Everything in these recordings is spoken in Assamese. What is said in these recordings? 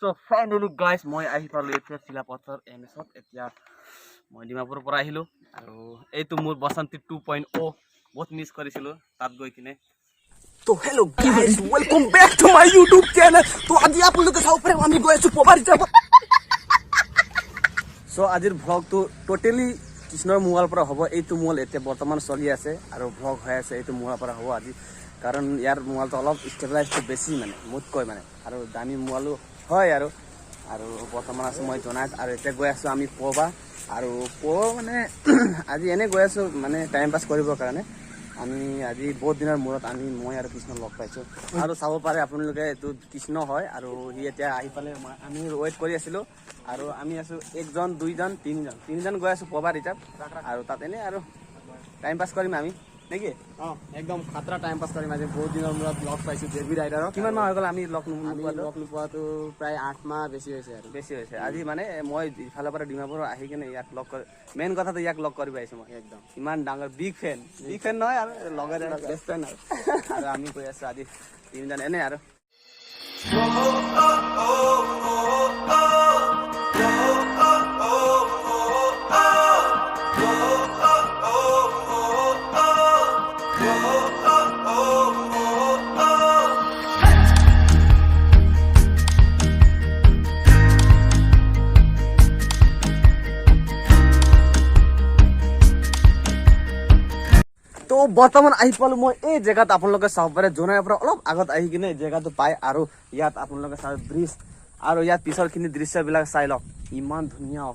So finally guys, মই আহি পালো এতিয়া চিলাপথৰ এমএছত। এতিয়া মই ডিমাপুৰৰ পৰা আহিলো আৰু এইটো মোৰ বসন্তি 2.0 বহুত মিস কৰিছিলো তাত গৈ কিনে। तो hello guys, welcome back to my YouTube channel. तो आज आप लोग के साथ আমি গৈ আছো পবাৰী যাব। সো আজিৰ ভ্লগটো টোটালি কৃষ্ণৰ মোবাইলৰ পৰা হ'ব। এইটো মোবাইল এতিয়া বৰ্তমান চলি আছে আৰু ভ্লগ হৈ আছে এইটো মোবাইলৰ পৰা হ'ব আজি, কাৰণ ইয়াৰ মোবাইলটো অলপ ষ্টেবিলাইজটো বেছি মানে মোতকৈ মানে আৰু দামী মোবাইলো হয় আৰু বৰ্তমান আছো মই জনাত। আৰু এতিয়া গৈ আছো আমি পবা আৰু মানে আজি এনে গৈ আছো মানে টাইম পাছ কৰিবৰ কাৰণে। আমি আজি বহুত দিনৰ মূৰত মই আৰু কৃষ্ণ লগ পাইছোঁ আৰু চাব পাৰে আপোনালোকে এইটো কৃষ্ণ হয় আৰু সি এতিয়া আহি পালে। আমি ৱেইট কৰি আছিলোঁ আৰু আমি আছোঁ 1 জন 2 জন 3 জন গৈ আছোঁ পবা ৰিজাৰ্ভ আৰু তাত এনে আৰু টাইম পাছ কৰিম আমি নেকি। একদম খাতৰা টাইম পাছ কৰিম আজি। বহুত দিনৰ মূৰত লগ পাইছোঁ জেবি ৰাইডাৰক। কিমান মাহ হৈ গ'ল আমি লগ নোপোৱাটো প্ৰায় 8 মাহ বেছি হৈছে আৰু বেছি হৈছে। আজি মানে মই ইফালৰ পৰা ডিমাপুৰ আহি কিনে ইয়াক লগ কৰি মেইন কথাটো ইয়াক লগ কৰিব আহিছোঁ মই। একদম ইমান ডাঙৰ বিগ ফেন নহয় আৰু লগৰে বেষ্ট ফ্ৰেণ্ড আৰু আমি কৈ আছোঁ আজি 3 জন এনে আৰু তো বৰ্তমান আহি পালো মই এই জেগাত। আপোনালোকে চাব পাৰে জোনাইৰ পৰা অলপ আগত আহি কিনে জেগাটো পায় আৰু ইয়াত আপোনালোকে চাব ব্ৰিজ আৰু ইয়াত পিছৰখিনি দৃশ্যবিলাক চাই লওক ইমান ধুনীয়া।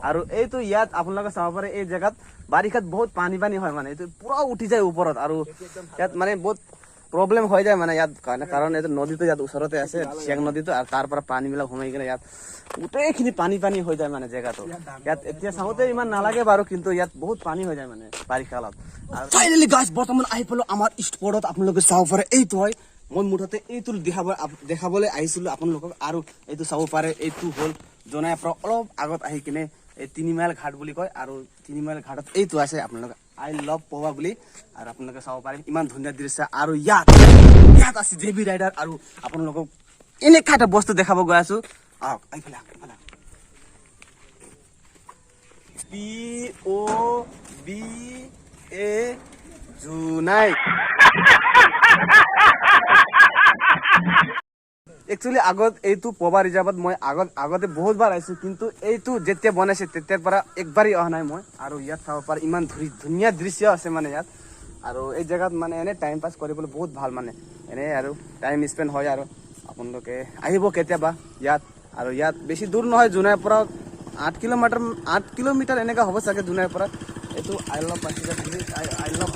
আৰু এইটো ইয়াত আপোনালোকে চাব পাৰে এই জেগাত বাৰিষাত বহুত পানী হয় মানে এইটো পুৰা উঠি যায় ওপৰত আৰু ইয়াত মানে বহুত প্ৰব্লেম হৈ যায় মানে ইয়াত কাৰণ এইটো নদীটো ইয়াত ওচৰতে আছে চিয়াং নদীটো আৰু তাৰ পৰা পানীবিলাক সোমাই কিনে ইয়াত গোটেইখিনি পানী হৈ যায় মানে জেগাটো। ইয়াত এতিয়া চাওঁতে ইমান নালাগে বাৰু, কিন্তু ইয়াত বহুত পানী হৈ যায় মানে বাৰিষা কালত। ফাইনেলি গাইজ বৰ্তমান আহি পালো আমাৰ স্পটত। আপোনালোকে চাব পাৰে এইটো হয় মই মুঠতে এইটো দেখাবলৈ আহিছিলোঁ আপোনালোকক। আৰু এইটো চাব পাৰে এইটো হ'ল জোনাইৰ পৰা অলপ আগত আহি কিনে এই 3 মাইল ঘাট বুলি কয় আৰু 3 মাইল ঘাটত এইটো আছে আপোনালোকে আই লাভ পবা বুলি। আৰু আপোনালোকে চাব পাৰে ইমান ধুনীয়া দৃশ্য। আৰু ইয়াত আছে জেবি ৰাইডাৰ আৰু আপোনালোকক এনেকুৱা এটা বস্তু দেখাব গৈ আছো। আহক এইফালে POBA জোনাই। একচুৱেলি আগত এইটো পবা ৰিজাৰ্ভত মই আগতে বহুতবাৰ আহিছোঁ, কিন্তু এইটো যেতিয়া বনাইছে তেতিয়াৰ পৰা একবাৰেই অহা নাই মই। আৰু ইয়াত চাব পাৰে ইমান ধুনীয়া দৃশ্য আছে মানে ইয়াত। আৰু এই জেগাত মানে এনে টাইম পাছ কৰিবলৈ বহুত ভাল মানে এনে আৰু টাইম স্পেণ্ড হয়। আৰু আপোনালোকে আহিব কেতিয়াবা ইয়াত। আৰু ইয়াত বেছি দূৰ নহয়, জোনাইৰ পৰা 8 কিলোমিটাৰ এনেকুৱা হ'ব চাগে জোনাইৰ পৰা। এইটো আই লাভ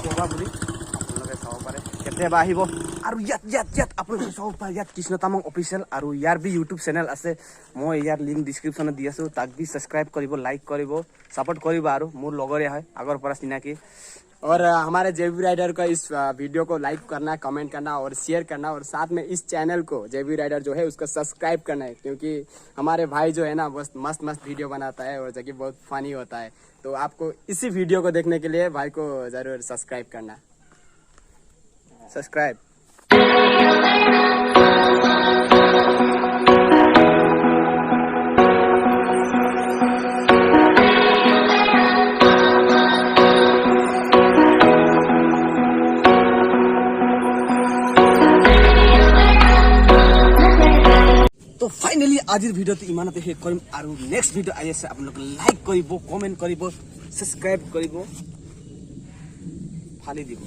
পবা বুলি আপোনালোকে চাব পাৰে কেতিয়াবা আহিব। আৰু ইয়াত আপোনালোকে চাব পাৰে ইয়াত কৃষ্ণ তামাং অফিচিয়েল আৰু ইয়াৰ বি ইউটিউব চেনেল আছে। মই ইয়াৰ লিংক ডিছক্ৰিপশ্যনত দি আছোঁ, তাক বি ছাবস্ক্ৰাইব কৰিব, লাইক কৰিব, ছাপোৰ্ট কৰিব। আৰু মোৰ লগৰে হয় আগৰ পৰা চিনাকি। और हमारे जेबी राइडर का इस वीडियो को लाइक करना, कमेंट करना और शेयर करना, और साथ में इस चैनल को जेबी राइडर जो है उसको सब्सक्राइब करना है, क्योंकि हमारे भाई जो है ना बस मस्त वीडियो बनाता है और जो कि बहुत फनी होता है। तो आपको इसी वीडियो को देखने के लिए भाई को जरूर सब्सक्राइब करना। सब्सक्राइब। তো ফাইনেলি আজিৰ ভিডিঅ'টো ইমানতে শেষ কৰিম আৰু নেক্সট ভিডিঅ' আহি আছে। আপোনালোকে লাইক কৰিব, কমেণ্ট কৰিব, ছাবস্ক্ৰাইব কৰিব, ফালি দিব।